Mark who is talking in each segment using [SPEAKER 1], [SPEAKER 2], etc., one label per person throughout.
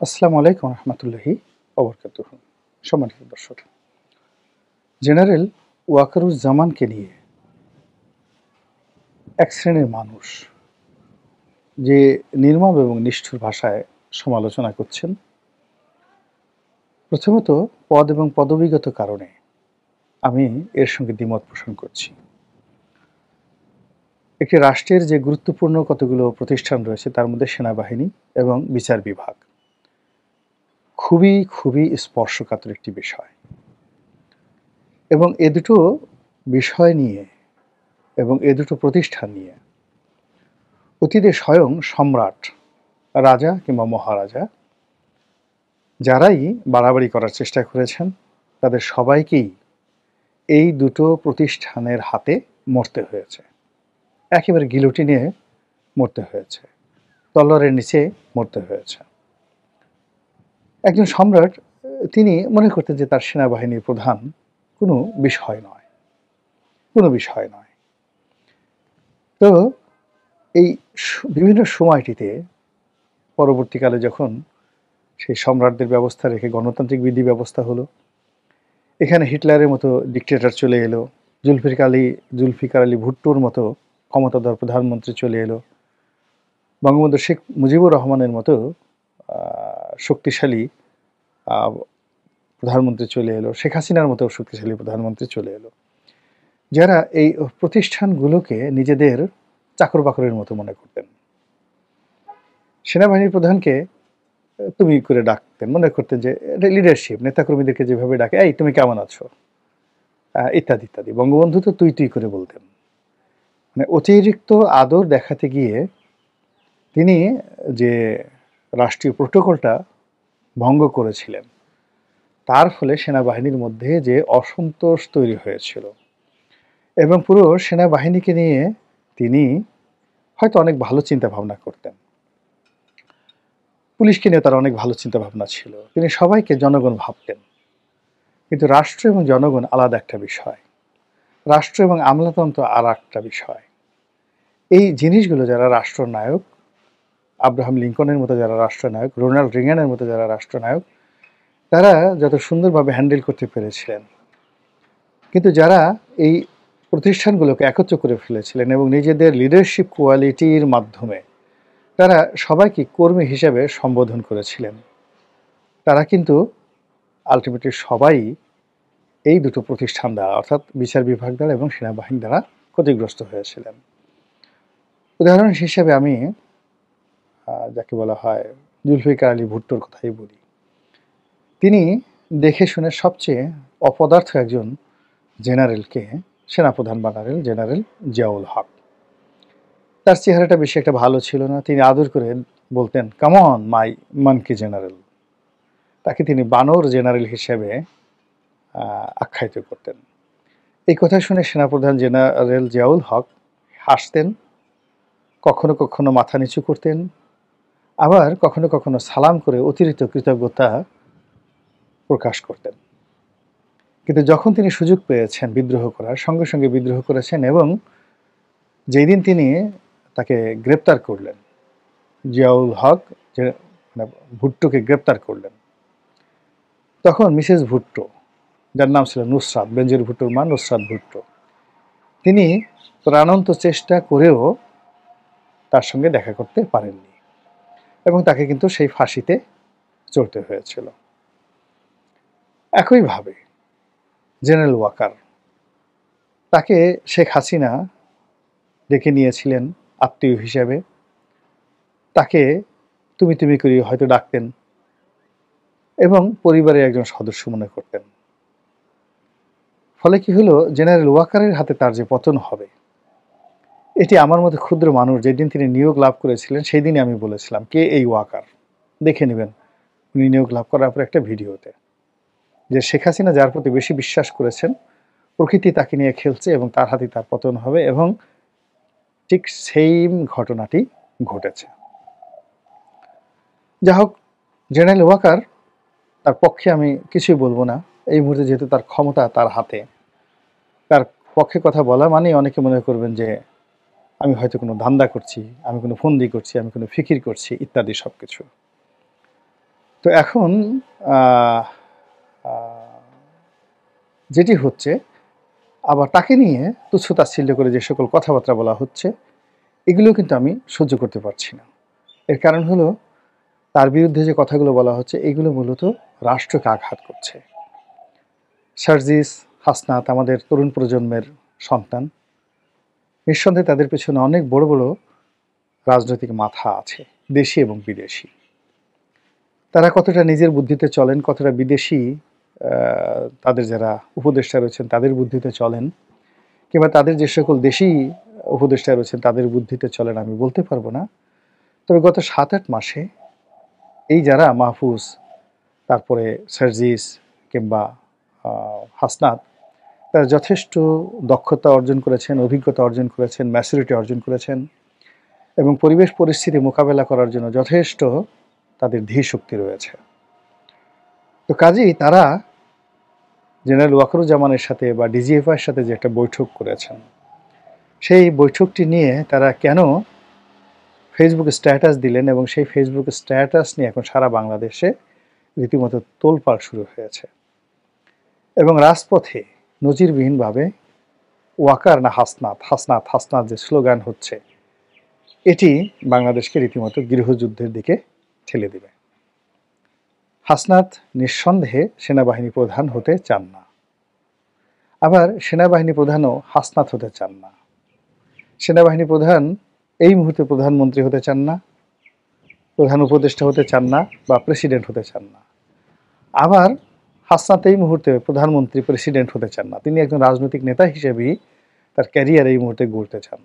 [SPEAKER 1] আসসালামু আলাইকুম রহমতুল্লাহি ওবরকাতুহু। সম্মানিত দর্শক, জেনারেল ওয়াকারুজ্জামানকে নিয়ে এক শ্রেণীর মানুষ যে নির্মম এবং নিষ্ঠুর ভাষায় সমালোচনা করছেন, প্রথমত পদ এবং পদবিগত কারণে আমি এর সঙ্গে দ্বিমত পোষণ করছি। একটি রাষ্ট্রের যে গুরুত্বপূর্ণ কতগুলো প্রতিষ্ঠান রয়েছে তার মধ্যে সেনাবাহিনী এবং বিচার বিভাগ খুবই খুবই স্পর্শকাতর একটি বিষয়, এবং এ দুটো বিষয় নিয়ে এবং এ দুটো প্রতিষ্ঠান নিয়ে অতীতে স্বয়ং সম্রাট, রাজা কিংবা মহারাজা যারাই বাড়াবাড়ি করার চেষ্টা করেছেন তাদের সবাইকেই এই দুটো প্রতিষ্ঠানের হাতে মরতে হয়েছে। একেবারে গিলোটিনে মরতে হয়েছে, তলোয়ারের নিচে মরতে হয়েছে। একজন সম্রাট তিনি মনে করতেন যে তার সেনাবাহিনীর প্রধান কোনো বিষয় নয়, কোনো বিষয় নয়। তো এই বিভিন্ন সময়টিতে পরবর্তীকালে যখন সেই সম্রাটদের ব্যবস্থা রেখে গণতান্ত্রিক বিধি ব্যবস্থা হলো, এখানে হিটলারের মতো ডিক্টেটর চলে এলো, জুলফিকার আলী ভুট্টোর মতো ক্ষমতাধর প্রধানমন্ত্রী চলে এলো, বঙ্গবন্ধু শেখ মুজিবুর রহমানের মতো শক্তিশালী প্রধানমন্ত্রী চলে এলো, শেখ হাসিনার মতো শক্তিশালী প্রধানমন্ত্রী চলে এলো, যারা এই প্রতিষ্ঠানগুলোকে নিজেদের চাকর বাকরের মতো মনে করতেন। সেনাবাহিনীর প্রধানকে তুমি করে ডাকতেন, মনে করতেন যে এটা লিডারশিপ, নেতাকর্মীদেরকে যেভাবে ডাকে, এই তুমি কেমন আছো, ইত্যাদি ইত্যাদি। বঙ্গবন্ধু তো তুই তুই করে বলতেন। মানে অতিরিক্ত আদর দেখাতে গিয়ে তিনি যে রাষ্ট্রীয় প্রোটোকলটা ভঙ্গ করেছিলেন, তার ফলে সেনাবাহিনীর মধ্যে যে অসন্তোষ তৈরি হয়েছিল, এবং পুরো সেনাবাহিনীকে নিয়ে তিনি হয়তো অনেক ভালো চিন্তা ভাবনা করতেন, পুলিশকে নিয়ে তার অনেক ভালো চিন্তা ভাবনা ছিল, তিনি সবাইকে জনগণ ভাবতেন। কিন্তু রাষ্ট্র এবং জনগণ আলাদা একটা বিষয়, রাষ্ট্র এবং আমলাতন্ত্র আর একটা বিষয়। এই জিনিসগুলো যারা রাষ্ট্রনায়ক, আব্রাহাম লিঙ্কনের মতো যারা রাষ্ট্রনায়ক, রোনাল্ড রিগানের মতো যারা রাষ্ট্রনায়ক, তারা যত সুন্দরভাবে হ্যান্ডেল করতে পেরেছিলেন, কিন্তু যারা এই প্রতিষ্ঠানগুলোকে একত্র করে ফেলেছিলেন এবং নিজেদের লিডারশিপ কোয়ালিটির মাধ্যমে তারা সবাইকে কর্মী হিসেবে সম্বোধন করেছিলেন, তারা কিন্তু আলটিমেটলি সবাই এই দুটো প্রতিষ্ঠান দ্বারা, অর্থাৎ বিচার বিভাগ দ্বারা এবং সেনাবাহিনী দ্বারা ক্ষতিগ্রস্ত হয়েছিলেন। উদাহরণ হিসেবে আমি যাকে বলা হয় জুলফিকার আলী ভুট্টোর কথাই বলি। তিনি দেখে শুনে সবচেয়ে অপদার্থ একজন জেনারেলকে সেনাপ্রধান বানালেন, জেনারেল জিয়াউল হক। তার চেহারাটা বেশি একটা ভালো ছিল না, তিনি আদর করে বলতেন কামন মাই মানকি জেনারেল। তাকে তিনি বানর জেনারেল হিসেবে আখ্যায়িত করতেন। এই কথা শুনে সেনাপ্রধান জেনারেল জিয়াউল হক হাসতেন, কখনো কখনো মাথা নিচু করতেন, আবার কখনো কখনো সালাম করে অতিরিক্ত কৃতজ্ঞতা প্রকাশ করতেন। কিন্তু যখন তিনি সুযোগ পেয়েছেন বিদ্রোহ করার, সঙ্গে সঙ্গে বিদ্রোহ করেছেন, এবং যেই দিন তিনি তাকে গ্রেপ্তার করলেন, জিয়াউল হক যে ভুট্টোকে গ্রেপ্তার করলেন, তখন মিসেস ভুট্টো, যার নাম ছিল নুসরাত, বেনজির ভুট্টোর মা নুসরাত ভুট্টো, তিনি প্রাণান্ত চেষ্টা করেও তার সঙ্গে দেখা করতে পারেননি, এবং তাকে কিন্তু সেই ফাঁসিতে চড়তে হয়েছিল। একইভাবে জেনারেল ওয়াকার, তাকে শেখ হাসিনা ডেকে নিয়েছিলেন আত্মীয় হিসেবে, তাকে তুমি তুমি করে হয়তো ডাকতেন এবং পরিবারের একজন সদস্য মনে করতেন। ফলে কি হলো, জেনারেল ওয়াকারের হাতে তার যে পতন হবে, এটি আমার মতো ক্ষুদ্র মানুষ যেদিন তিনি নিয়োগ লাভ করেছিলেন সেই দিনই আমি বলেছিলাম কে এই ওয়াকার, দেখে নেবেন উনি নিয়োগ লাভ করার পর একটা ভিডিওতে, যে শেখ হাসিনা যার প্রতি বেশি বিশ্বাস করেছেন, প্রকৃতি তাকে নিয়ে খেলছে এবং তার হাতে তার পতন হবে, এবং ঠিক সেম ঘটনাটি ঘটেছে। যা হোক, জেনারেল ওয়াকার, তার পক্ষে আমি কিছুই বলবো না এই মুহূর্তে, যেহেতু তার ক্ষমতা তার হাতে। তার পক্ষে কথা বলা মানে অনেকে মনে করবেন যে আমি হয়তো কোনো ধান্দা করছি, আমি কোনো ফন্দি করছি, আমি কোনো ফিকির করছি ইত্যাদি সব কিছু। তো এখন আহ, আহ, যেটি হচ্ছে, আবার তাকে নিয়ে তুচ্ছ-তাচ্ছিল্য করে যে সকল কথাবার্তা বলা হচ্ছে, এগুলো কিন্তু আমি সহ্য করতে পারছি না। এর কারণ হলো, তার বিরুদ্ধে যে কথাগুলো বলা হচ্ছে এগুলো মূলত রাষ্ট্রকে আঘাত করছে। সার্জিস, হাসনাত আমাদের তরুণ প্রজন্মের সন্তান। নিঃসন্দেহে তাদের পেছনে অনেক বড় বড় রাজনৈতিক মাথা আছে, দেশি এবং বিদেশি। তারা কতটা নিজের বুদ্ধিতে চলেন, কতটা বিদেশি তাদের যারা উপদেষ্টা রয়েছেন তাদের বুদ্ধিতে চলেন, কিংবা তাদের যে সকল দেশি উপদেষ্টা রয়েছেন তাদের বুদ্ধিতে চলেন আমি বলতে পারবো না। তবে গত 7-8 মাসে এই যারা মাহফুজ, তারপরে সার্জিস কিংবা হাসনাত, তারা যথেষ্ট দক্ষতা অর্জন করেছেন, অভিজ্ঞতা অর্জন করেছেন, ম্যাচুরিটি অর্জন করেছেন এবং পরিবেশ পরিস্থিতি মোকাবেলা করার জন্য যথেষ্ট তাদের ধীশক্তি রয়েছে। তো কাজেই তারা জেনারেল ওয়াকারুজ্জামানের সাথে বা ডিজিএফআইয়ের সাথে যে একটা বৈঠক করেছেন, সেই বৈঠকটি নিয়ে তারা কেন ফেসবুকে স্ট্যাটাস দিলেন এবং সেই ফেসবুক স্ট্যাটাস নিয়ে এখন সারা বাংলাদেশে রীতিমতো তোলপাড় শুরু হয়েছে। এবং রাজপথে নজিরবিহীনভাবে ওয়াকার না হাসনাত, হাসনাত হাসনাত যে স্লোগান হচ্ছে, এটি বাংলাদেশকে রীতিমতো গৃহযুদ্ধের দিকে ঠেলে দেবে। হাসনাত নিঃসন্দেহে সেনাবাহিনী প্রধান হতে চান না, আবার সেনাবাহিনী প্রধানও হাসনাত হতে চান না। সেনাবাহিনী প্রধান এই মুহূর্তে প্রধানমন্ত্রী হতে চান না, প্রধান উপদেষ্টা হতে চান না, বা প্রেসিডেন্ট হতে চান না। আবার হাসনাত এই মুহূর্তে প্রধানমন্ত্রী, প্রেসিডেন্ট হতে চান না। তিনি একজন রাজনৈতিক নেতা হিসেবেই তার ক্যারিয়ার এই মুহূর্তে গড়তে চান।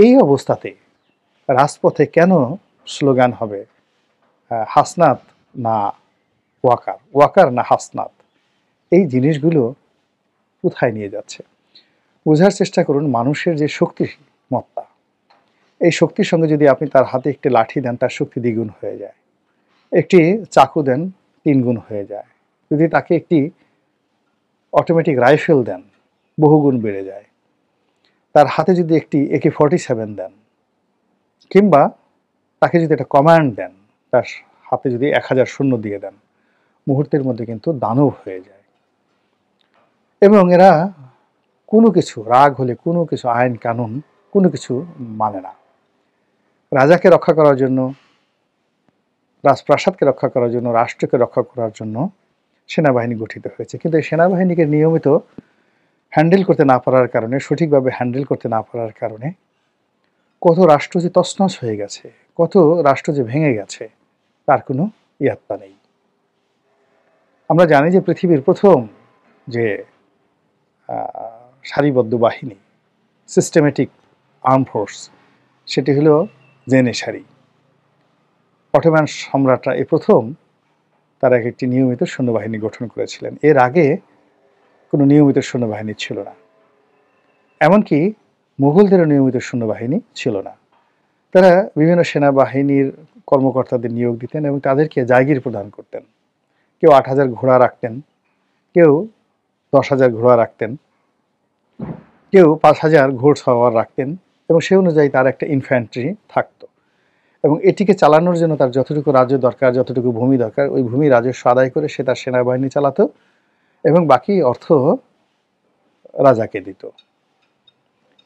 [SPEAKER 1] এই অবস্থাতে রাজপথে কেন স্লোগান হবে হাসনাত না ওয়াকার, ওয়াকার না হাসনাত? এই জিনিসগুলো কোথায় নিয়ে যাচ্ছে বোঝার চেষ্টা করুন। মানুষের যে শক্তিমত্তা, এই শক্তির সঙ্গে যদি আপনি তার হাতে একটি লাঠি দেন, তার শক্তি দ্বিগুণ হয়ে যায়। একটি চাকু দেন, 3 গুণ হয়ে যায়। যদি তাকে একটি অটোমেটিক রাইফেল দেন, বহুগুণ বেড়ে যায়। তার হাতে যদি একটি AK-47 দেন, কিংবা তাকে যদি একটা কমান্ড দেন, তার হাতে যদি 1000 সৈন্য দিয়ে দেন, মুহূর্তের মধ্যে কিন্তু দানব হয়ে যায়। এবং এরা কোনো কিছু, রাগ হলে কোনো কিছু, আইন কানুন কোনো কিছু মানে না। রাজাকে রক্ষা করার জন্য, রাজপ্রাসাদকে রক্ষা করার জন্য, রাষ্ট্রকে রক্ষা করার জন্য সেনাবাহিনী গঠিত হয়েছে। কিন্তু এই সেনাবাহিনীকে নিয়মিত হ্যান্ডেল করতে না পারার কারণে, সঠিকভাবে হ্যান্ডেল করতে না পারার কারণে কত রাষ্ট্র যে তছনছ হয়ে গেছে, কত রাষ্ট্র যে ভেঙে গেছে, তার কোনো ইয়াত্তা নেই। আমরা জানি যে পৃথিবীর প্রথম যে সারিবদ্ধ বাহিনী, সিস্টেমেটিক আর্ম ফোর্স, সেটি হলো জেনেসারি। অটোমান সম্রাটরা এই প্রথম তারা একটি নিয়মিত সৈন্যবাহিনী গঠন করেছিলেন। এর আগে কোনো নিয়মিত সৈন্যবাহিনী ছিল না, এমনকি মুঘলদেরও নিয়মিত সৈন্যবাহিনী ছিল না। তারা বিভিন্ন সেনাবাহিনীর কর্মকর্তাদের নিয়োগ দিতেন এবং তাদেরকে জায়গির প্রদান করতেন। কেউ 8000 ঘোড়া রাখতেন, কেউ 10,000 ঘোড়া রাখতেন, কেউ 5000 ঘোড়সওয়ার রাখতেন, এবং সেই অনুযায়ী তার একটা ইনফ্যান্ট্রি থাকতো। এবং এটিকে চালানোর জন্য তার যতটুকু রাজ্য দরকার, যতটুকু ভূমি দরকার, ওই ভূমি রাজস্ব আদায় করে সে তার সেনাবাহিনী চালাতো এবং বাকি অর্থ রাজাকে দিত।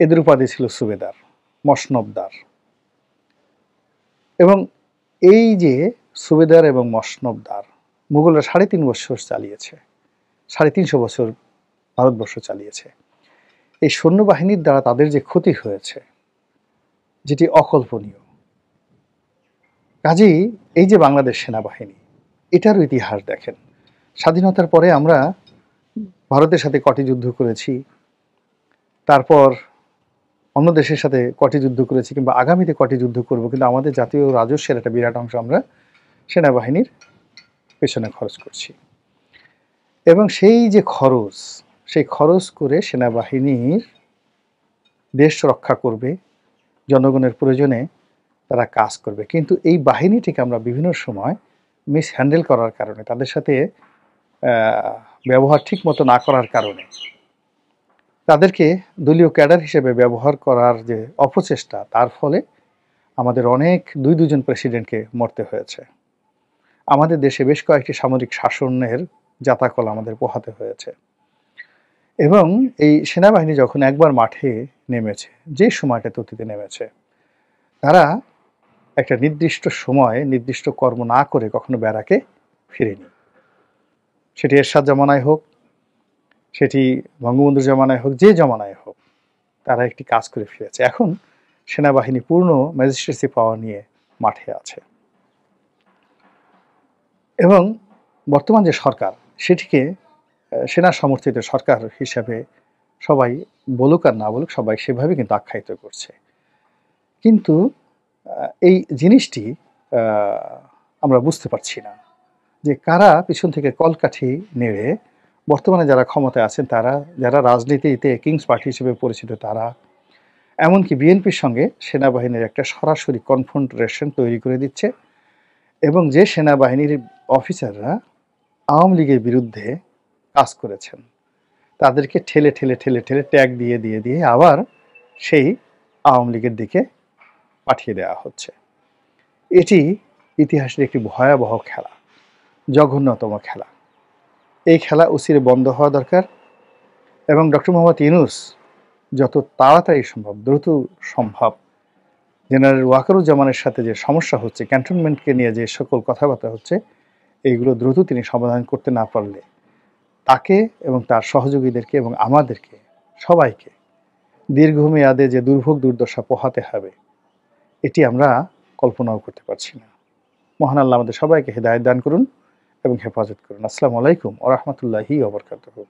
[SPEAKER 1] এদের উপাধি ছিল সুবেদার, মসনবদার। এবং এই যে সুবেদার এবং মসনবদার, মুঘলরা 3.5 বছর চালিয়েছে, 350 বছর ভারতবর্ষ চালিয়েছে। এই সৈন্যবাহিনীর দ্বারা তাদের যে ক্ষতি হয়েছে, যেটি অকল্পনীয়। কাজেই এই যে বাংলাদেশ সেনাবাহিনী, এটারও ইতিহাস দেখেন। স্বাধীনতার পরে আমরা ভারতের সাথে কটি যুদ্ধ করেছি, তারপর অন্য দেশের সাথে কটি যুদ্ধ করেছি, কিংবা আগামীতে কটি যুদ্ধ করব, কিন্তু আমাদের জাতীয় রাজস্বের একটা বিরাট অংশ আমরা সেনাবাহিনীর পেছনে খরচ করছি। এবং সেই যে খরচ, সেই খরচ করে সেনাবাহিনীর দেশ রক্ষা করবে, জনগণের প্রয়োজনে তারা কাজ করবে। কিন্তু এই বাহিনীটিকে আমরা বিভিন্ন সময় মিসহ্যান্ডেল করার কারণে, তাদের সাথে ব্যবহার ঠিক মতো না করার কারণে, তাদেরকে দলীয় ক্যাডার হিসেবে ব্যবহার করার যে অপচেষ্টা, তার ফলে আমাদের অনেক দুজন প্রেসিডেন্টকে মরতে হয়েছে। আমাদের দেশে বেশ কয়েকটি সামরিক শাসনের জাতাকল আমাদের পোহাতে হয়েছে। এবং এই সেনাবাহিনী যখন একবার মাঠে নেমেছে, যে সময়টাতে অতীতে নেমেছে, তারা একটা নির্দিষ্ট সময়ে নির্দিষ্ট কর্ম না করে কখনো ব্যারাকে ফিরেনি। সেটি এরশাদ জামানায় হোক, সেটি বঙ্গবন্ধুর জামানায় হোক, যে জামানায় হোক, তারা একটি কাজ করে ফিরেছে। এখন সেনাবাহিনী পূর্ণ ম্যাজিস্ট্রেসি পাওয়ার নিয়ে মাঠে আছে। এবং বর্তমান যে সরকার, সেটিকে সেনা সমর্থিত সরকার হিসাবে সবাই বলুক আর না বলুক, সবাই সেভাবে কিন্তু আখ্যায়িত করছে। কিন্তু এই জিনিসটি আমরা বুঝতে পারছি না যে কারা পিছন থেকে কলকাঠি নেড়ে বর্তমানে যারা ক্ষমতায় আছেন তারা, যারা রাজনীতিতে কিংস পার্টি হিসেবে পরিচিত তারা, এমনকি বিএনপির সঙ্গে সেনাবাহিনীর একটা সরাসরি কনফ্রন্টেশন তৈরি করে দিচ্ছে। এবং যে সেনাবাহিনীর অফিসাররা আওয়ামী লীগের বিরুদ্ধে কাজ করেছেন তাদেরকে ঠেলে ঠেলে ঠেলে ঠেলে ট্যাগ দিয়ে দিয়ে দিয়ে আবার সেই আওয়ামী লীগের দিকে পাঠিয়ে দেওয়া হচ্ছে। এটি ইতিহাসের একটি ভয়াবহ খেলা, জঘন্যতম খেলা। এই খেলা অচিরে বন্ধ হওয়া দরকার এবং ডক্টর মোহাম্মদ ইউনূস যত তাড়াতাড়ি সম্ভব, দ্রুত সম্ভব, জেনারেল ওয়াকারুজ্জামানের সাথে যে সমস্যা হচ্ছে, ক্যান্টনমেন্টকে নিয়ে যে সকল কথাবার্তা হচ্ছে, এইগুলো দ্রুত তিনি সমাধান করতে না পারলে তাকে এবং তার সহযোগীদেরকে এবং আমাদেরকে সবাইকে দীর্ঘমেয়াদে যে দুর্ভোগ দুর্দশা পোহাতে হবে, এটি আমরা কল্পনাও করতে পারছি না। মহান আল্লাহ আমাদের সবাইকে হেদায়েত দান করুন এবং হেফাজত করুন। আসসালামু আলাইকুম ওয়া রাহমাতুল্লাহি ওয়া বারাকাতুহু।